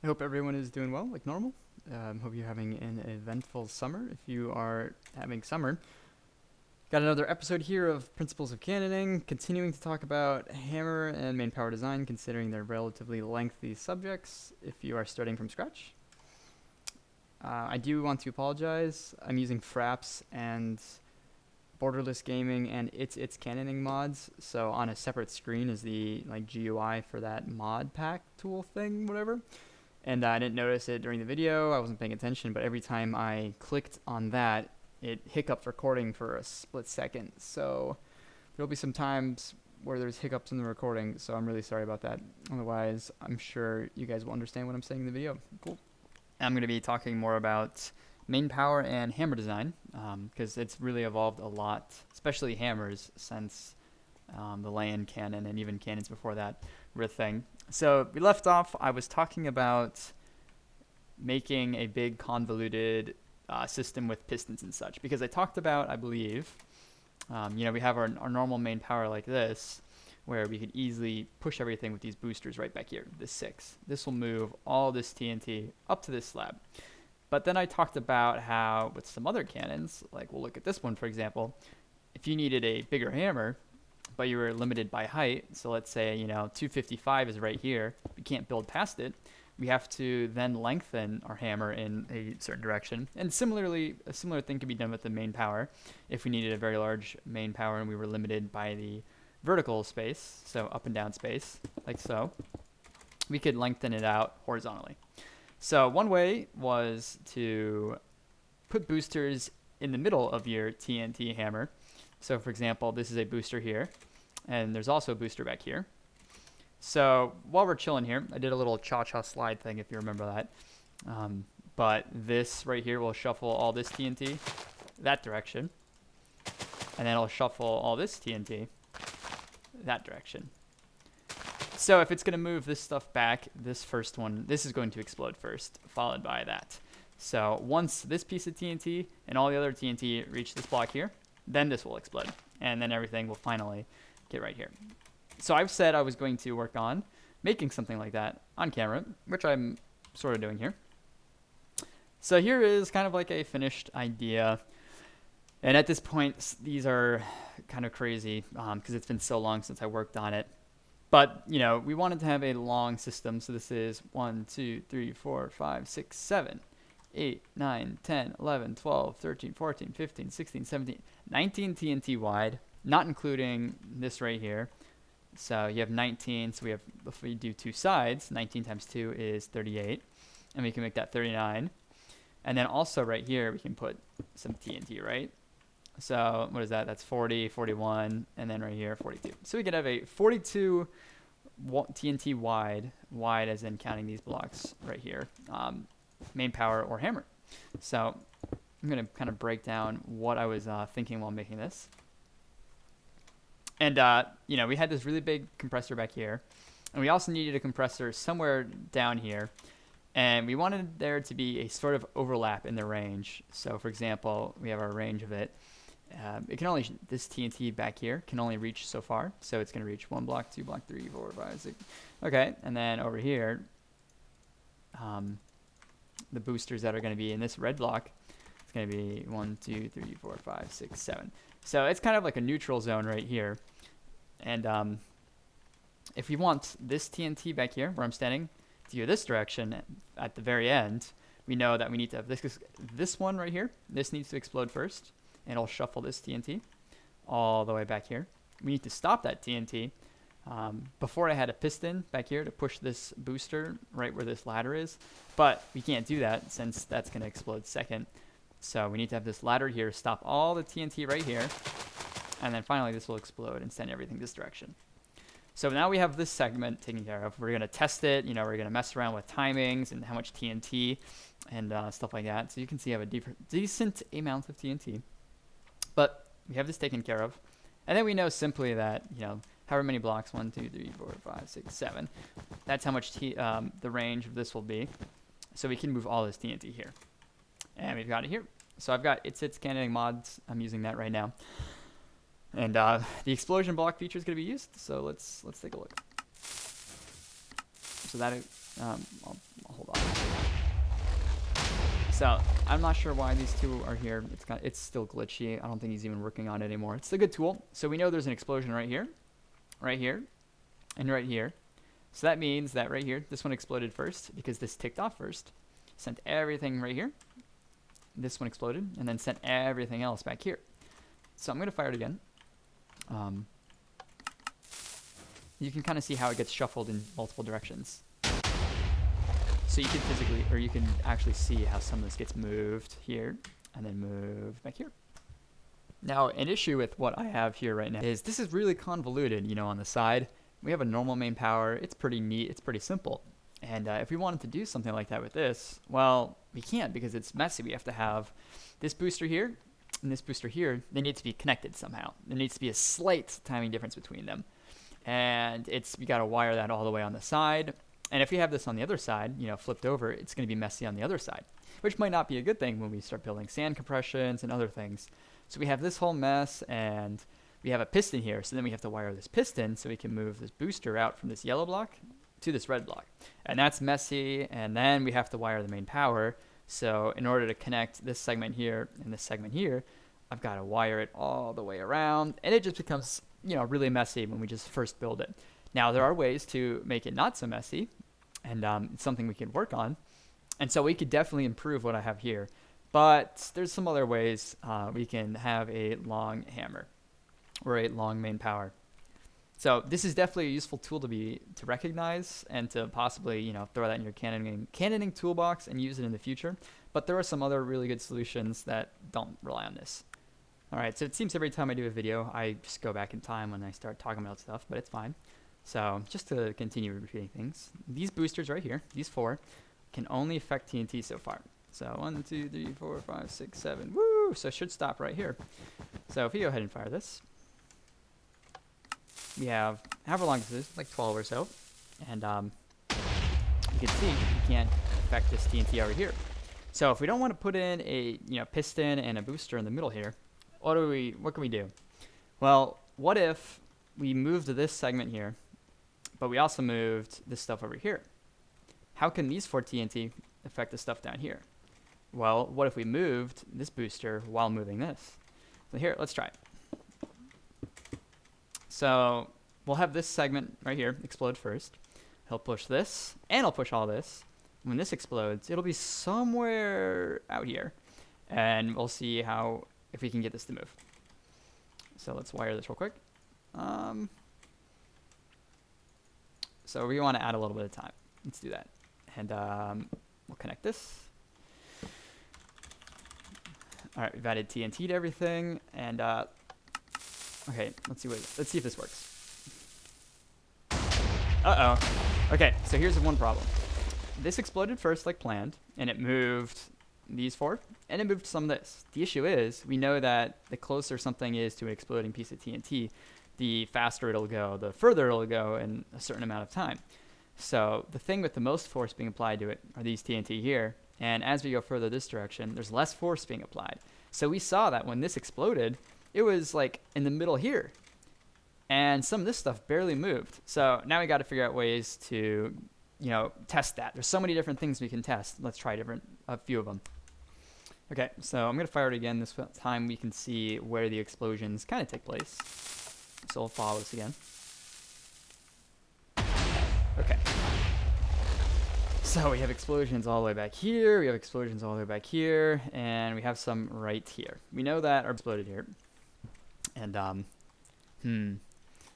I hope everyone is doing well, like normal. Hope you're having an eventful summer. If you are having summer, got another episode here of Principles of Cannoning, continuing to talk about hammer and main power design, considering they're relatively lengthy subjects if you are starting from scratch. I do want to apologize. I'm using Fraps and Borderless Gaming and It's Cannoning mods, so on a separate screen is the GUI for that mod pack tool thing, whatever. And I didn't notice it during the video. I wasn't paying attention, but every time I clicked on that, it hiccuped recording for a split second. So there'll be some times where there's hiccups in the recording, so I'm really sorry about that. Otherwise, I'm sure you guys will understand what I'm saying in the video. Cool. I'm going to be talking more about main power and hammer design, because it's really evolved a lot, especially hammers, since the land cannon and even cannons before that were a thing. So we left off, I was talking about making a big convoluted system with pistons and such, because I talked about, I believe, we have our normal main power like this, where we could easily push everything with these boosters right back here, this 6. This will move all this TNT up to this slab. But then I talked about how with some other cannons, like we'll look at this one for example, if you needed a bigger hammer, but you were limited by height, so let's say 255 is right here, we can't build past it, we have to then lengthen our hammer in a certain direction. And similarly, a similar thing could be done with the main power. If we needed a very large main power and we were limited by the vertical space, so up and down space, like so, we could lengthen it out horizontally. So one way was to put boosters in the middle of your TNT hammer. So for example, this is a booster here, and there's also a booster back here. So while we're chilling here, I did a little cha-cha slide thing if you remember that. But this right here will shuffle all this TNT that direction, and then it'll shuffle all this TNT that direction. So if it's going to move this stuff back, this first one, this is going to explode first, followed by that. So once this piece of TNT and all the other TNT reach this block here, then this will explode, and then everything will finally get right here. So I've said I was going to work on making something like that on camera, which I'm sort of doing here. So here is kind of like a finished idea. And at this point, these are kind of crazy because it's been so long since I worked on it. But, we wanted to have a long system. So this is 1, 2, 3, 4, 5, 6, 7, 8, 9, 10, 11, 12, 13, 14, 15, 16, 17, 19 TNT wide, not including this right here. So you have 19. So if we do 2 sides, 19 times 2 is 38. And we can make that 39. And then also right here, we can put some TNT, right? So what is that? That's 40, 41, and then right here, 42. So we could have a 42 TNT wide as in counting these blocks right here, main power or hammer. So I'm going to kind of break down what I was thinking while making this. And, we had this really big compressor back here, and we also needed a compressor somewhere down here. And we wanted there to be a sort of overlap in the range. So for example, we have our range of it. This TNT back here can only reach so far. So it's going to reach 1 block, 2 block, 3, 4, 5, 6. Okay, and then over here, the boosters that are going to be in this red block, it's going to be 1, 2, 3, 4, 5, 6, 7. So it's kind of like a neutral zone right here. And if we want this TNT back here, where I'm standing, to go this direction at the very end, we know that we need to have this one right here. This needs to explode first, and it'll shuffle this TNT all the way back here. We need to stop that TNT. Before I had a piston back here to push this booster right where this ladder is, but we can't do that since that's going to explode second. So we need to have this ladder here, stop all the TNT right here, and then finally this will explode and send everything this direction. So now we have this segment taken care of. We're going to test it. We're going to mess around with timings and how much TNT and stuff like that. So you can see I have a decent amount of TNT. But we have this taken care of. And then we know simply that, however many blocks, 1, 2, 3, 4, 5, 6, 7, that's how much the range of this will be. So we can move all this TNT here. And we've got it here. So I've got It's Cannoning mods. I'm using that right now. And the explosion block feature is going to be used. So let's take a look. So that I'll hold on. So I'm not sure why these two are here. It's still glitchy. I don't think he's even working on it anymore. It's a good tool. So we know there's an explosion right here, and right here. So that means that right here, this one exploded first because this ticked off first. Sent everything right here. This one exploded and then sent everything else back here. So I'm going to fire it again. You can kind of see how it gets shuffled in multiple directions. So you can physically, or you can actually see how some of this gets moved here and then moved back here. Now, an issue with what I have here right now is this is really convoluted, on the side. We have a normal main power. It's pretty neat. It's pretty simple. And if we wanted to do something like that with this, well, we can't because it's messy. We have to have this booster here and this booster here. They need to be connected somehow. There needs to be a slight timing difference between them. And we got to wire that all the way on the side. And if we have this on the other side, flipped over, it's going to be messy on the other side, which might not be a good thing when we start building sand compressions and other things. So we have this whole mess, and we have a piston here. So then we have to wire this piston so we can move this booster out from this yellow block to this red block. And that's messy. And then we have to wire the main power. So in order to connect this segment here and this segment here, I've got to wire it all the way around. And it just becomes, really messy when we just first build it. Now, there are ways to make it not so messy, and it's something we can work on. And so we could definitely improve what I have here. But there's some other ways we can have a long hammer or a long main power. So this is definitely a useful tool to recognize and to possibly throw that in your cannoning toolbox and use it in the future. But there are some other really good solutions that don't rely on this. All right, so it seems every time I do a video, I just go back in time when I start talking about stuff, but it's fine. So just to continue repeating things, these boosters right here, these 4, can only affect TNT so far. So 1, 2, 3, 4, 5, 6, 7. Woo! So it should stop right here. So if we go ahead and fire this, we have however long this is, like 12 or so. And you can see we can't affect this TNT over here. So if we don't want to put in a piston and a booster in the middle here, what can we do? Well, what if we moved this segment here, but we also moved this stuff over here? How can these 4 TNT affect the stuff down here? Well, what if we moved this booster while moving this? So here, let's try it. So we'll have this segment right here explode first. He'll push this, and I'll push all this. When this explodes, it'll be somewhere out here. And we'll see if we can get this to move. So let's wire this real quick. So we want to add a little bit of time. Let's do that. And we'll connect this. All right, we've added TNT to everything. And okay, let's see if this works. Uh-oh. Okay, so here's one problem. This exploded first like planned, and it moved these 4, and it moved some of this. The issue is, we know that the closer something is to an exploding piece of TNT, the faster it'll go, the further it'll go in a certain amount of time. So the thing with the most force being applied to it are these TNT here, and as we go further this direction, there's less force being applied. So we saw that when this exploded, it was like in the middle here, and some of this stuff barely moved. So now we got to figure out ways to, test that. There's so many different things we can test. Let's try a few of them. Okay, so I'm going to fire it again. This time we can see where the explosions kind of take place. So we'll follow this again. Okay. So we have explosions all the way back here. We have explosions all the way back here. And we have some right here. We know that are exploded here. And,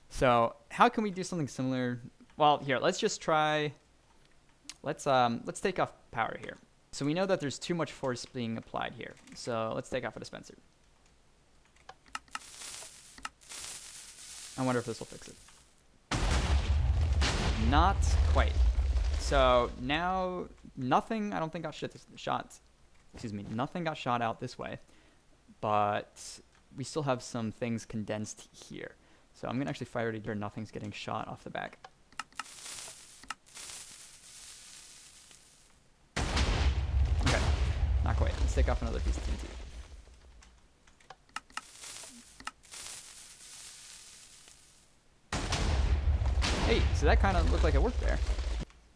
So how can we do something similar? Well, here, let's just try... Let's take off power here. So we know that there's too much force being applied here. So let's take off a dispenser. I wonder if this will fix it. Not quite. So now nothing, I don't think got nothing got shot out this way. But we still have some things condensed here. So I'm going to actually fire it here. Nothing's getting shot off the back. Not quite. Let's take off another piece of TNT. Hey, so that kind of looked like it worked there.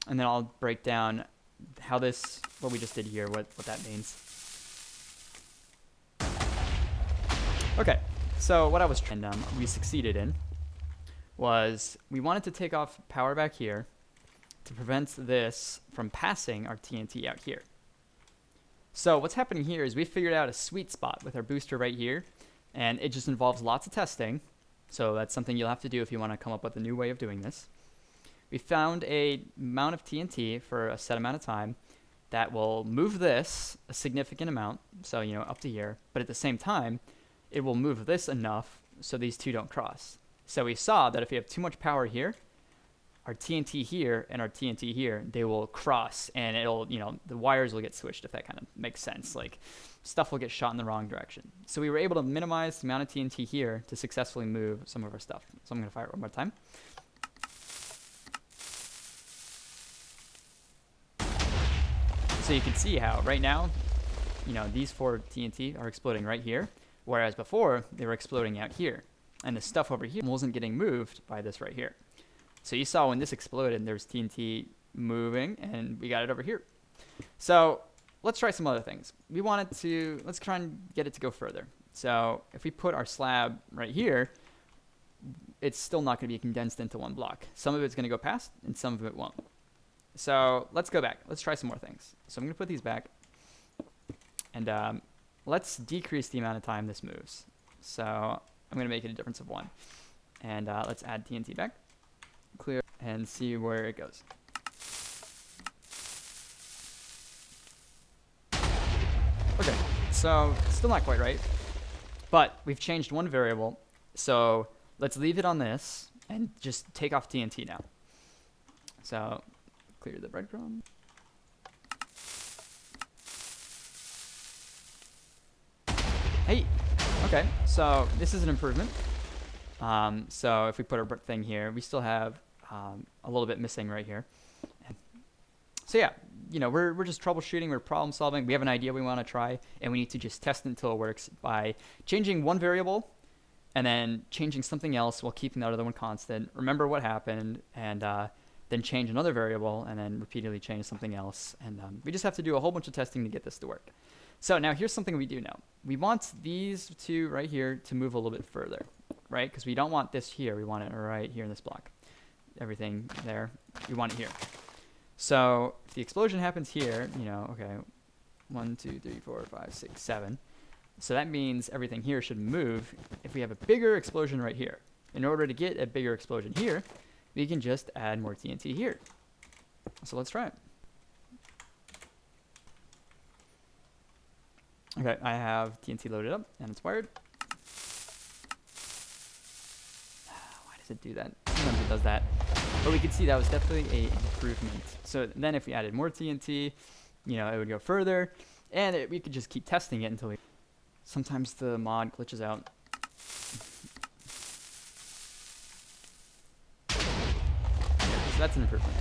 and then I'll break down how this, what we just did here, what that means. Okay, so what I was trying, we succeeded in, was we wanted to take off power back here to prevent this from passing our TNT out here. So what's happening here is we figured out a sweet spot with our booster right here, and it just involves lots of testing. So that's something you'll have to do if you want to come up with a new way of doing this. We found a amount of TNT for a set amount of time that will move this a significant amount, so up to here, but at the same time, it will move this enough so these two don't cross. So we saw that if we have too much power here, our TNT here and our TNT here, they will cross, and it'll, the wires will get switched, if that kind of makes sense. Like, stuff will get shot in the wrong direction. So we were able to minimize the amount of TNT here to successfully move some of our stuff. So I'm going to fire it one more time. So you can see how right now, these 4 TNT are exploding right here, whereas before they were exploding out here. And the stuff over here wasn't getting moved by this right here. So you saw when this exploded, there was TNT moving, and we got it over here. So let's try some other things. Let's try and get it to go further. So if we put our slab right here, it's still not going to be condensed into one block. Some of it's going to go past, and some of it won't. So let's go back. Let's try some more things. So I'm going to put these back, and let's decrease the amount of time this moves. So I'm going to make it a difference of 1. And let's add TNT back. Clear, and see where it goes. Okay, so still not quite right, but we've changed one variable, so let's leave it on this and just take off TNT now. So clear the breadcrumb. Hey, okay, so this is an improvement. So if we put our thing here, we still have a little bit missing right here. So yeah, we're just troubleshooting, we're problem solving. We have an idea we want to try, and we need to just test it until it works by changing one variable and then changing something else while keeping the other one constant. Remember what happened, and then change another variable, and then repeatedly change something else. And we just have to do a whole bunch of testing to get this to work. So now here's something we do now. We want these two right here to move a little bit further, right? Because we don't want this here. We want it right here in this block. Everything there, we want it here. So if the explosion happens here, okay, 1, 2, 3, 4, 5, 6, 7. So that means everything here should move if we have a bigger explosion right here. In order to get a bigger explosion here, we can just add more TNT here. So let's try it. Okay, I have TNT loaded up and it's wired. Why does it do that? Sometimes it does that. But we could see that was definitely an improvement. So then if we added more TNT, it would go further. And we could just keep testing it until we... Sometimes the mod glitches out. So that's an improvement.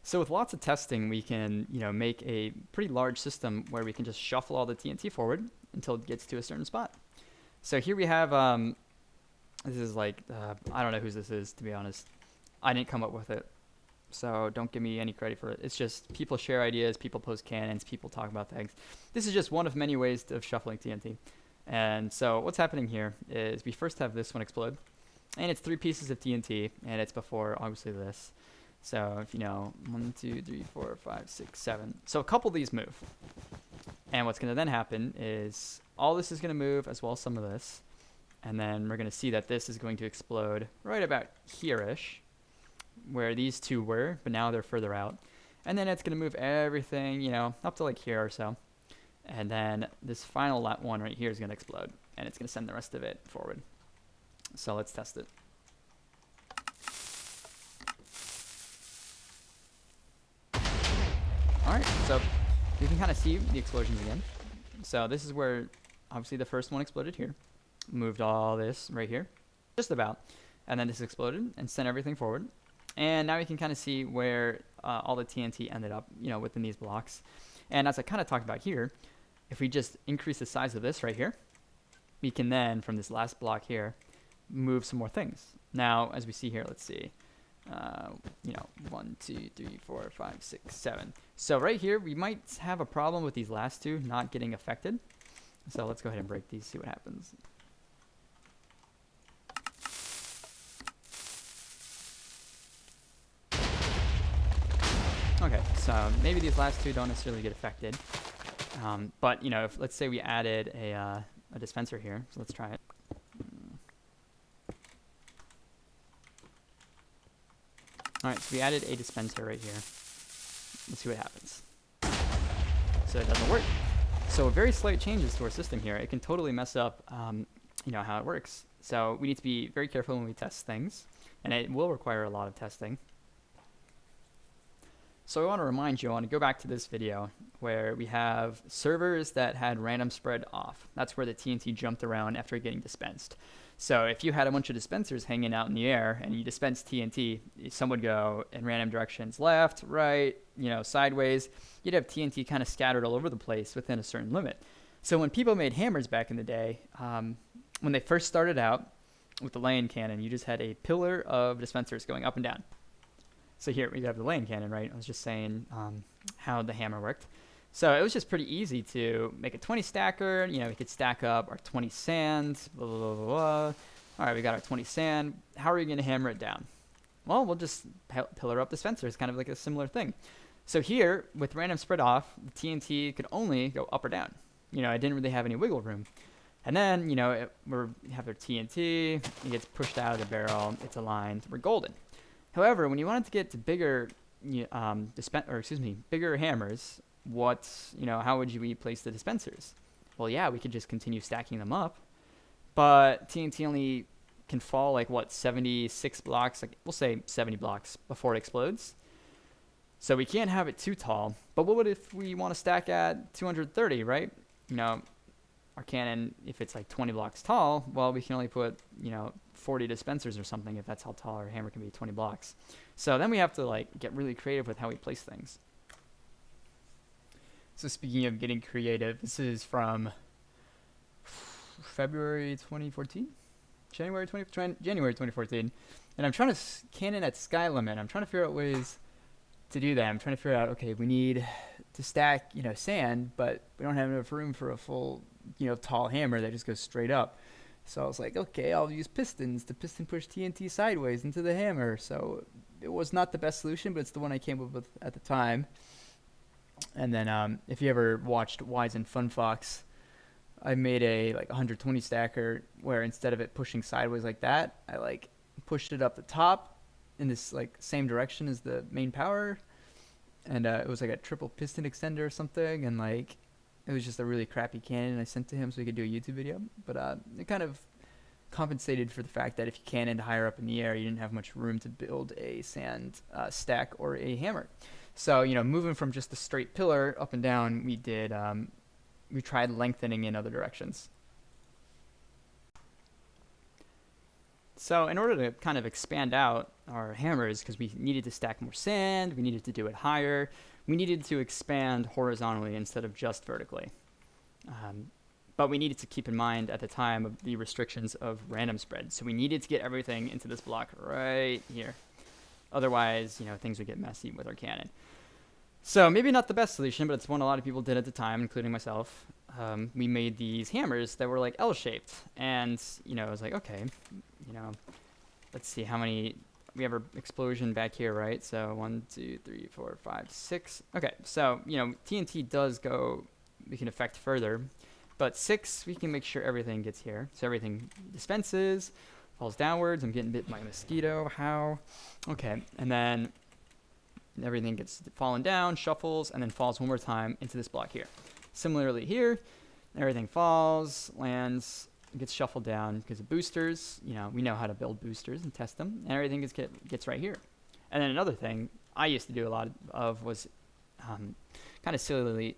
So with lots of testing, we can, make a pretty large system where we can just shuffle all the TNT forward until it gets to a certain spot. So here we have, this is like, I don't know whose this is, to be honest. I didn't come up with it, so don't give me any credit for it. It's just people share ideas, people post cannons, people talk about things. This is just one of many ways of shuffling TNT. And so what's happening here is we first have this one explode, and it's 3 pieces of TNT, and it's before, obviously, this. So if 1, 2, 3, 4, 5, 6, 7. So a couple of these move. And what's going to then happen is all this is going to move as well as some of this. And then we're going to see that this is going to explode right about here-ish, where these two were, but now they're further out. And then it's going to move everything, up to like here or so. And then this final one right here is going to explode, and it's going to send the rest of it forward. So let's test it. Alright, so you can kind of see the explosions again. So this is where, obviously, the first one exploded here. Moved all this right here, just about. And then this exploded and sent everything forward. And now you can kind of see where all the TNT ended up, within these blocks. And as I kind of talked about here, if we just increase the size of this right here, we can then, from this last block here, move some more things. Now, as we see here, let's see. you know, 1, 2, 3, 4, 5, 6, 7. So right here, we might have a problem with these last two not getting affected. So let's go ahead and break these, see what happens. Okay, so maybe these last two don't necessarily get affected. But, you know, if let's say we added a dispenser here, so let's try it. Alright, so we added a dispenser right here. Let's see what happens. So it doesn't work. So very slight changes to our system here. It can totally mess up, you know, how it works. So we need to be very careful when we test things, and it will require a lot of testing. So I want to remind you, I want to go back to this video where we have servers that had random spread off. That's where the TNT jumped around after getting dispensed. So if you had a bunch of dispensers hanging out in the air and you dispensed TNT, some would go in random directions, left, right, you know, sideways. You'd have TNT kind of scattered all over the place within a certain limit. So when people made hammers back in the day, when they first started out with the lane cannon, you just had a pillar of dispensers going up and down. So here we have the lane cannon, right? I was just saying how the hammer worked. So it was just pretty easy to make a 20 stacker. You know, we could stack up our 20 sand, blah, blah, blah, blah. All right, we got our 20 sand. How are we going to hammer it down? Well, we'll just pillar up dispensers, kind of like a similar thing. So here, with random spread off, the TNT could only go up or down. You know, I didn't really have any wiggle room. And then, you know, we have our TNT. It gets pushed out of the barrel. It's aligned. We're golden. However, when you wanted to get to bigger, bigger hammers, how would you place the dispensers? Well, yeah, we could just continue stacking them up, but TNT only can fall like 76 blocks, like we'll say 70 blocks before it explodes. So we can't have it too tall. But what if we want to stack at 230, right? You know, our cannon, if it's like 20 blocks tall, well, we can only put, 40 dispensers or something if that's how tall our hammer can be, 20 blocks. So then we have to like get really creative with how we place things. So speaking of getting creative, this is from February 2014? January 2014. And I'm trying to cannon at sky limit. I'm trying to figure out ways to do that. I'm trying to figure out, okay, we need to stack, sand, but we don't have enough room for a full, tall hammer that just goes straight up. So I was like, okay, I'll use pistons to piston push TNT sideways into the hammer. So it was not the best solution, but it's the one I came up with at the time. And then if you ever watched Wise and Fun Fox, I made a 120 stacker where instead of it pushing sideways like that, I pushed it up the top in this same direction as the main power. And it was a triple piston extender or something, and it was just a really crappy cannon I sent to him so he could do a YouTube video. But it kind of compensated for the fact that if you cannoned higher up in the air, you didn't have much room to build a sand stack or a hammer. So, moving from just the straight pillar up and down, we tried lengthening in other directions. So in order to kind of expand out our hammers, because we needed to stack more sand, we needed to do it higher, we needed to expand horizontally instead of just vertically. But we needed to keep in mind at the time of the restrictions of random spread. So we needed to get everything into this block right here. Otherwise, things would get messy with our cannon. So maybe not the best solution, but it's one a lot of people did at the time, including myself. We made these hammers that were L-shaped. And, I was like, okay, let's see how many... We have our explosion back here, right? So 1, 2, 3, 4, 5, 6. Okay, so, TNT does go... We can affect further. But 6, we can make sure everything gets here. So everything dispenses, falls downwards. I'm getting bit by a mosquito. How? Okay, and then everything gets fallen down, shuffles, and then falls one more time into this block here. Similarly here, everything falls, lands, gets shuffled down because of boosters. We know how to build boosters and test them, and everything gets right here. And then another thing I used to do a lot of was kind of silly,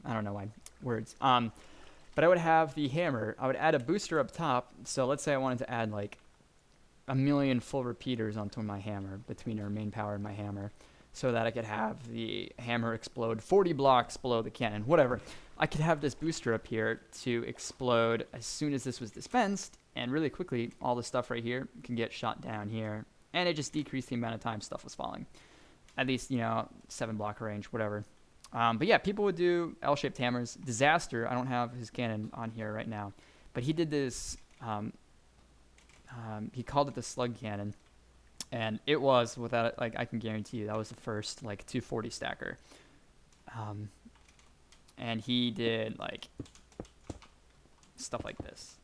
I don't know why, words. But I would have the hammer, I would add a booster up top. So let's say I wanted to add 1,000,000 full repeaters onto my hammer between our main power and my hammer, so that I could have the hammer explode 40 blocks below the cannon, whatever. I could have this booster up here to explode as soon as this was dispensed, and really quickly all the stuff right here can get shot down here and it just decreased the amount of time stuff was falling. At least, 7 block range, whatever. But yeah, people would do L-shaped hammers. Disaster, I don't have his cannon on here right now, but he did this, he called it the slug cannon, and it was, without it, like, I can guarantee you, that was the first, like, 240 stacker. And he did, like, stuff like this.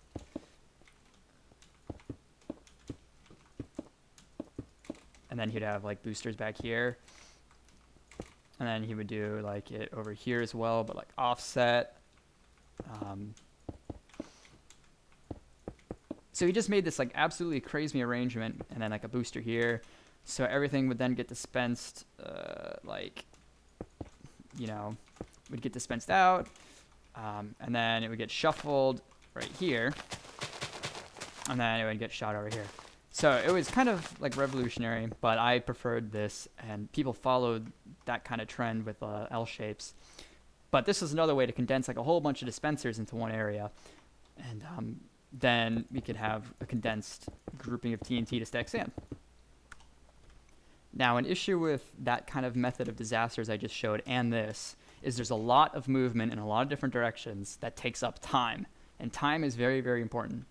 And then he'd have, like, boosters back here. And then he would do, like, it over here as well, but, like, offset. So he just made this, like, absolutely crazy arrangement, and then, like, a booster here. So everything would then get dispensed, would get dispensed out. And then it would get shuffled right here. And then it would get shot over here. So it was kind of, like, revolutionary, but I preferred this, and people followed that kind of trend with L shapes. But this is another way to condense, like, a whole bunch of dispensers into one area. And then we could have a condensed grouping of TNT to stack sand. Now, an issue with that kind of method of disasters I just showed and this is there's a lot of movement in a lot of different directions that takes up time. And time is very, very important.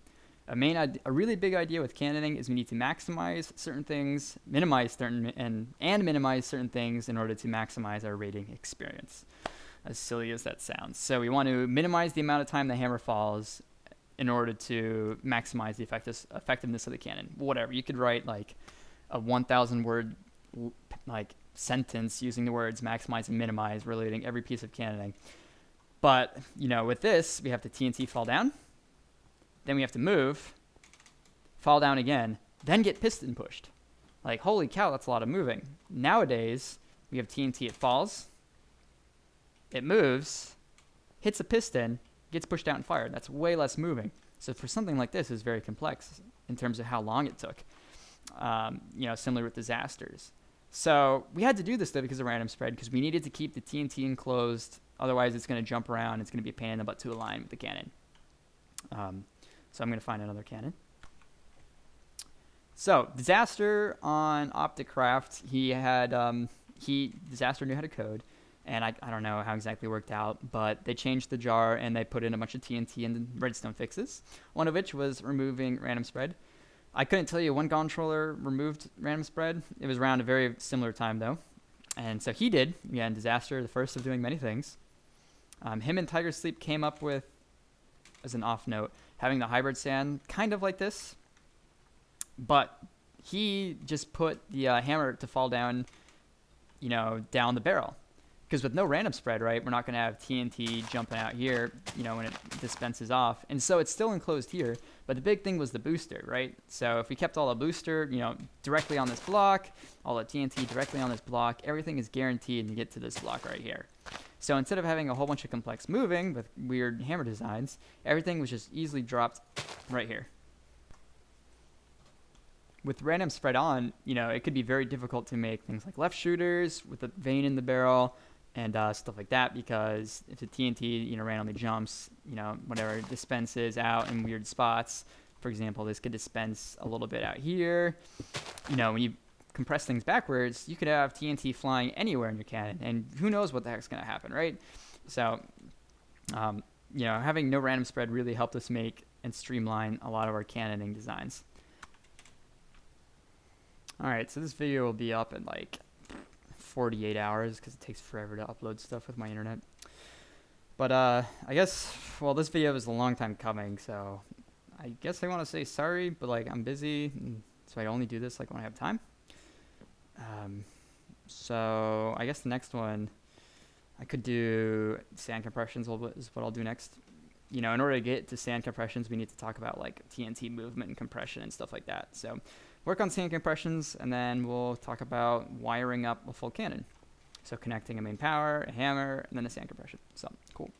A really big idea with cannoning is we need to maximize certain things, minimize certain and minimize certain things in order to maximize our rating experience. As silly as that sounds. So we want to minimize the amount of time the hammer falls in order to maximize the effectiveness of the cannon. Whatever. You could write like a 1,000 word like sentence using the words maximize and minimize relating every piece of cannoning. But, with this, we have the TNT fall down. Then we have to move, fall down again, then get piston pushed. Like, holy cow, that's a lot of moving. Nowadays, we have TNT, it falls, it moves, hits a piston, gets pushed out and fired. That's way less moving. So for something like this, it's very complex in terms of how long it took, similar with disasters. So we had to do this, though, because of random spread, because we needed to keep the TNT enclosed. Otherwise, it's going to jump around. It's going to be a pain in the butt to align with the cannon. So I'm going to find another cannon. So Disaster on Opticraft, Disaster knew how to code, and I don't know how exactly it worked out, but they changed the jar and they put in a bunch of TNT and redstone fixes, one of which was removing random spread. I couldn't tell you when controller removed random spread. It was around a very similar time, though. And so he did, again, Disaster, the first of doing many things. Him and Tiger Sleep came up with, as an off note, having the hybrid sand kind of like this, but he just put the hammer to fall down, down the barrel. Because with no random spread, right, we're not going to have TNT jumping out here, when it dispenses off. And so it's still enclosed here, but the big thing was the booster, right? So if we kept all the booster, directly on this block, all the TNT directly on this block, everything is guaranteed to get to this block right here. So instead of having a whole bunch of complex moving with weird hammer designs, everything was just easily dropped right here. With random spread on, it could be very difficult to make things like left shooters with a vein in the barrel and stuff like that, because if the TNT, randomly jumps, whatever, dispenses out in weird spots. For example, this could dispense a little bit out here. When you compress things backwards, you could have TNT flying anywhere in your cannon, and who knows what the heck's going to happen, right? So, having no random spread really helped us make and streamline a lot of our cannoning designs. Alright, so this video will be up in like 48 hours because it takes forever to upload stuff with my internet. But I guess, this video is a long time coming, so I guess I want to say sorry, but like I'm busy, so I only do this like when I have time. So I guess the next one, I could do sand compressions a little bit is what I'll do next. In order to get to sand compressions, we need to talk about like TNT movement and compression and stuff like that. So work on sand compressions, and then we'll talk about wiring up a full cannon. So connecting a main power, a hammer, and then a sand compression. So cool.